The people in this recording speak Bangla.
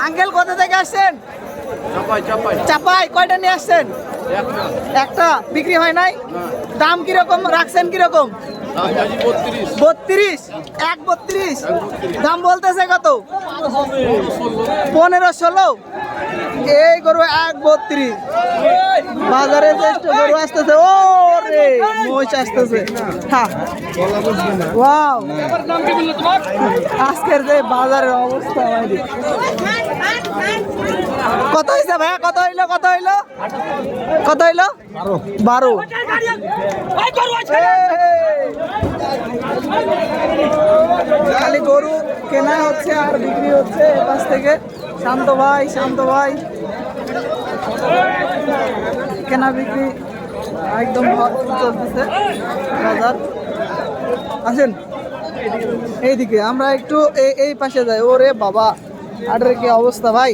আঙ্কেল কোথা থেকে আসছেন? চাপাই। কয়টা নিয়ে আসছেন? একটা। বিক্রি হয় নাই? দাম কিরকম রাখছেন? কিরকম? 32। 1.32 দাম বলতেছে কত? 15-16। এই গরু 1.32 বাজারে জ্যেষ্ঠ গরু আসতেছে। ও রে মহিষ আসতেছে। হ্যাঁ ওয়াও, আজকের যে বাজারের অবস্থা ভাই। কত হইছে ভাইয়া? কত হইলো? কত হইলো? কত হইলো? 12। খালি গরু কেনা হচ্ছে আর বিক্রি হচ্ছে এর কাছ থেকে। শান্ত ভাই, শান্ত ভাই, কেনা বিক্রি একদম চলতেছে বাজার। আসেন এইদিকে, আমরা একটু এই পাশে যাই। ওরে বাবা, আটের কি অবস্থা ভাই।